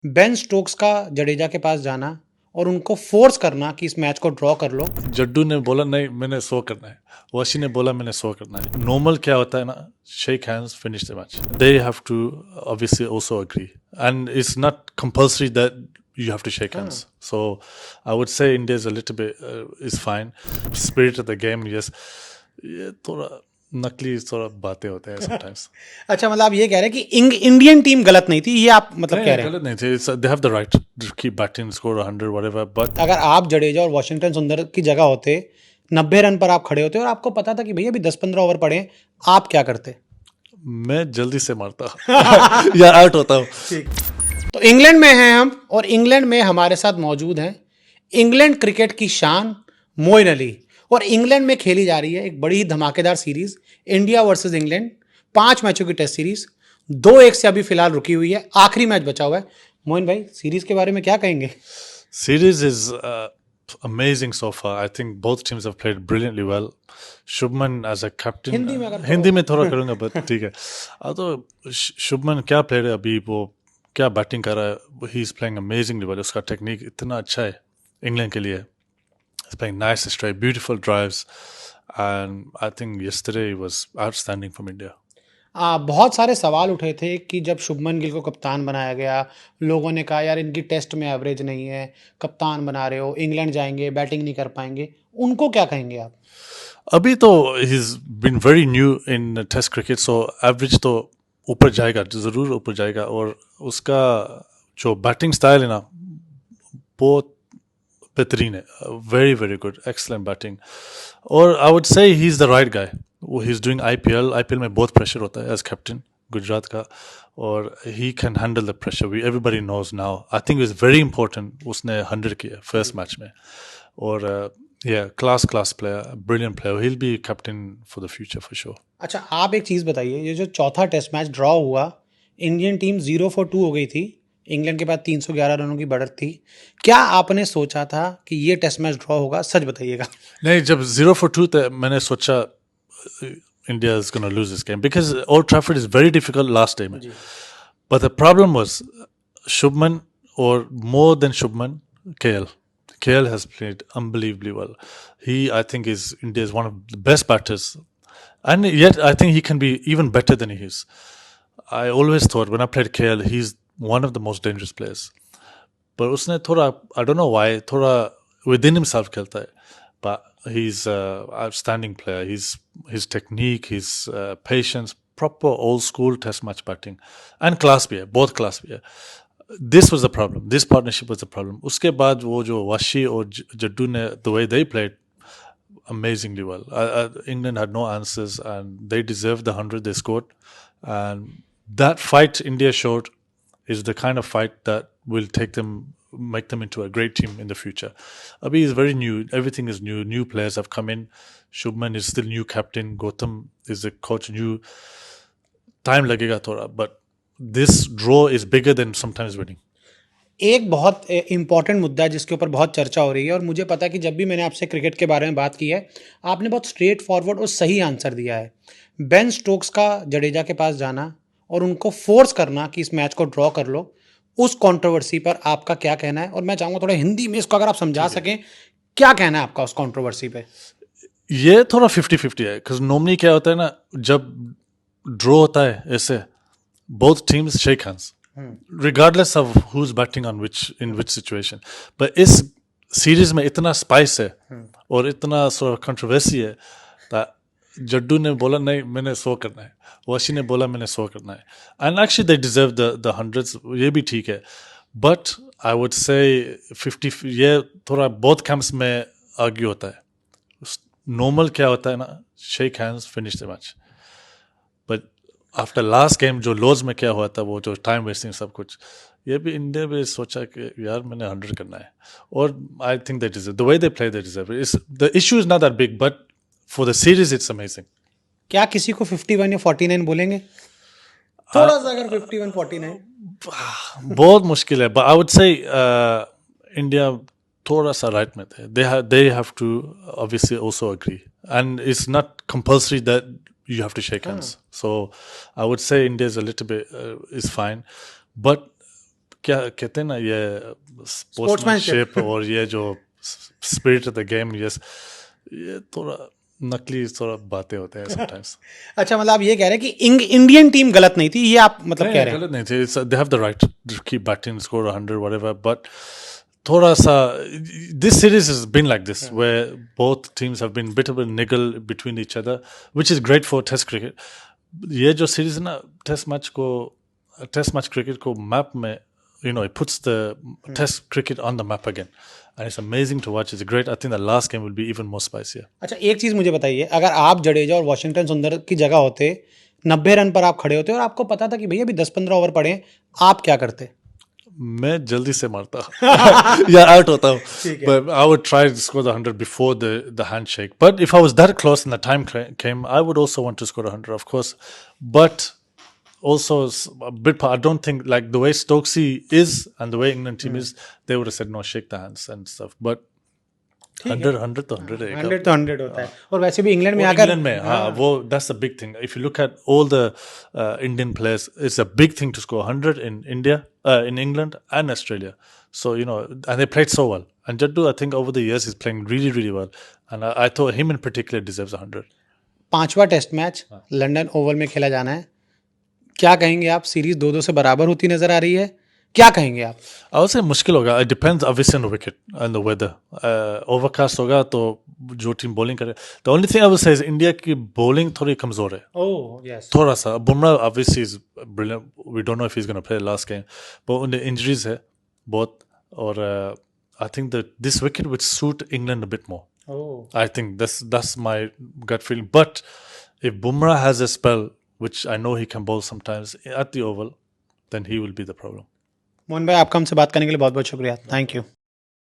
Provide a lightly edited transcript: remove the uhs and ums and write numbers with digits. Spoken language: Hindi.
बेन स्टोक्स का जडेजा के पास जाना और उनको फोर्स करना कि इस मैच को ड्रॉ कर लो। जड्डू ने बोला नहीं मैंने 100 करना है, वशी ने बोला मैंने 100 करना है। नॉर्मल क्या होता है ना, shake hands finish the match, they have to obviously also agree and it's not compulsory that you have to shake hands. So I would say India is a little bit is fine. Spirit of the game, yes, ये थोड़ा नकली थोड़ा बातें होते हैं sometimes. अच्छा, मतलब आप ये कह रहे हैं कि इंडियन टीम गलत नहीं थी, ये आप मतलब कह नहीं रहे हैं? गलत नहीं थे, they have the right to keep batting, score 100 whatever, but अगर आप जडेजा और वॉशिंगटन सुंदर की जगह होते, 90 रन पर आप खड़े होते और आपको पता था कि भैया अभी 10-15 ओवर पड़े हैं, आप क्या करते? मैं जल्दी से मारता या आउट होता हूँ. तो इंग्लैंड में हैं हम, और इंग्लैंड में हमारे साथ मौजूद हैं इंग्लैंड क्रिकेट की शान मोइन अली। और इंग्लैंड में खेली जा रही है एक बड़ी ही धमाकेदार सीरीज, इंडिया वर्सेस इंग्लैंड, 5 मैचों की टेस्ट सीरीज, 2-1 से अभी फिलहाल रुकी हुई है, आखिरी मैच बचा हुआ है। मोइन भाई, सीरीज के बारे में क्या कहेंगे? Series is amazing so far. I think both teams have played brilliantly well. Shubman as a captain. Hindi में अगर हिंदी में थोड़ा करूँगा बट ठीक है. तो शुभमन क्या प्लेयर है अभी, वो क्या बैटिंग कर रहा है, he is playing amazingly well. उसका टेक्निक इतना अच्छा है इंग्लैंड के लिए. He's playing nice straight, beautiful drives, and I think yesterday was outstanding from India. बहुत सारे सवाल उठे थे कि जब शुभमन गिल को कप्तान बनाया गया, लोगों ने कहा यार इनकी टेस्ट में एवरेज नहीं है, कप्तान बना रहे हो, इंग्लैंड जाएंगे बैटिंग नहीं कर पाएंगे, उनको क्या कहेंगे आप? अभी तो he's been very new in test cricket, so average तो ऊपर जाएगा, ज़रूर ऊपर जाएगा. और उसका जो बैटिंग स्टाइल है ना, बहुत बेहतरीन है. Very very good, excellent batting. और I would say he is the right guy. वो ही इज़ डूइंग आईपीएल में बहुत प्रेशर होता है एज कैप्टन गुजरात का, और he can handle the pressure. We everybody knows now. I think is very important. उसने 100 किया फर्स्ट मैच में. और class player, brilliant player. He will be captain for the future for sure. अच्छा, आप एक चीज़ बताइए, ये जो चौथा टेस्ट मैच ड्रॉ हुआ, इंडियन टीम 0-2 हो गई थी, इंग्लैंड के बाद 311 रनों की बढ़त थी, क्या आपने सोचा था कि ये टेस्ट मैच ड्रॉ होगा? सच बताइएगा। नहीं, जब 0-2 थे मैंने सोचा India is going to lose this game because Old Trafford is very difficult last day में. But the problem was Shubman, or more than Shubman, KL. KL has played unbelievably well. He, I think, is India's one of the best batters, and yet I think he can be even better than he is. I always thought when I played KL, he's one of the most dangerous players. But उसने थोड़ा, I don't know why, थोड़ा within himself खेलता है. But he's outstanding player. His technique, his patience, proper old school test match batting, and class भी है, बहुत class भी है. This was the problem. This partnership was the problem. उसके बाद वो जो वाशी और जड्डू ने, the way they played amazingly well. England had no answers, and they deserved the 100 they scored. And that fight India showed is the kind of fight that will make them into a great team in the future. Abhi is very new. Everything is new. New players have come in. Shubman is still new captain. Gautam is the coach. New time लगेगा थोड़ा, but this draw is bigger than sometimes winning. एक बहुत इंपॉर्टेंट मुद्दा है जिसके ऊपर बहुत चर्चा हो रही है, और मुझे पता है कि जब भी मैंने आपसे क्रिकेट के बारे में बात की है, आपने बहुत स्ट्रेट फॉरवर्ड और सही आंसर दिया है। बेन स्टोक्स का जडेजा के पास जाना और उनको फोर्स करना कि इस मैच को ड्रॉ कर लो, उस कंट्रोवर्सी पर आपका क्या कहना है? और मैं चाहूँगा थोड़ा हिंदी में इसको अगर आप समझा सकें, क्या कहना है आपका उस कंट्रोवर्सी पे? ये थोड़ा 50-50 है, because normally क्या होता है ना, जब ड्रॉ होता है ऐसे, both teams shake hands regardless of who's batting on in which situation. But इस सीरीज में इतना स्पाइस है और इतना sort of controversy है that जड्डू ने बोला नहीं मैंने 100 करना है, वशी ने बोला मैंने 100 करना है, and actually they deserve the hundreds. ये भी ठीक है, but I would say 50, ये थोड़ा both camps में आर्ग्यू होता है. नॉर्मल क्या होता है ना, shake hands finish the match. But after last game जो लॉज में क्या हुआ था, वो जो टाइम वेस्टिंग सब कुछ, ये भी इंडिया भी सोचा कि यार मैंने 100 करना है. और I think that is the way they play, that is the issue is not that big, but for the series it's amazing. क्या किसी को 51 या 49 बोलेंगे? थोड़ा सा अगर 51-49 बहुत मुश्किल है, बट आई वुड से इंडिया थोड़ा सा राइट में थे. they have to obviously also agree, and it's not compulsory that you have to shake hands. So I would say India is a little bit is fine, but क्या कहते हैं ना ये स्पोर्ट्समैनशिप और ये जो स्पिरिट ऑफ द गेम, ये थोड़ा नकली थोड़ा बातें होते हैं sometimes. अच्छा, मतलब आप ये कह रहे हैं कि इंडियन टीम गलत नहीं थी, ये आप मतलब कह रहे हैं? गलत नहीं थे. They have the right to keep batting, score 100, whatever. But थोड़ा सा this series has been like this, where both teams have been bit of a niggle between each other, which is great for Test cricket. ये जो series है ना, Test match cricket को map में, it puts the Test cricket on the map again. And it's amazing to watch. It's great. I think the last game will be even more spicier. अच्छा, एक चीज़ मुझे बताइए, अगर आप जडेजा और वॉशिंगटन सुंदर की जगह होते, 90 रन पर आप खड़े होते और आपको पता था कि भैया अभी 10-15 ओवर पड़े हैं, आप क्या करते? मैं जल्दी से मारता या आउट होता हूँ. But I would try to score the 100 before the handshake. But if I was that close and the time came, I would also want to score 100, of course. But also a bit, I don't think like the way Stokesy is and the way England team is, they would have said no, shake the hands and stuff. But 100 तो 100 है. 100 तो 100 होता है. और वैसे भी इंग्लैंड में आकर वो that's the big thing. If you look at all the Indian players, it's a big thing to score 100 in India, in England and Australia. So and they played so well. And Jaddu, I think over the years he's playing really really well. And I thought him in particular deserves 100. 5वां टेस्ट मैच लंदन ओवल में खेला जाना है. क्या कहेंगे आप? सीरीज 2-2 से बराबर होती नजर आ रही है, क्या कहेंगे आप? I would say मुश्किल होगा. It depends obviously on the wicket and the weather. Overcast होगा तो जो टीम बॉलिंग करे. The only thing I would say is India की बॉलिंग थोड़ी कमजोर है. Oh, yes. थोड़ा सा. Bumrah obviously is brilliant. We don't know if he's going to play last game. But उन्हें injuries है बहुत. और I think that this wicket would suit England a bit more. Oh. I think that's my gut feeling. But if Bumrah has a spell, which I know he can bowl sometimes at the Oval, then he will be the problem. Mohan भाई, आपका हमसे बात करने के लिए बहुत बहुत शुक्रिया. Thank you.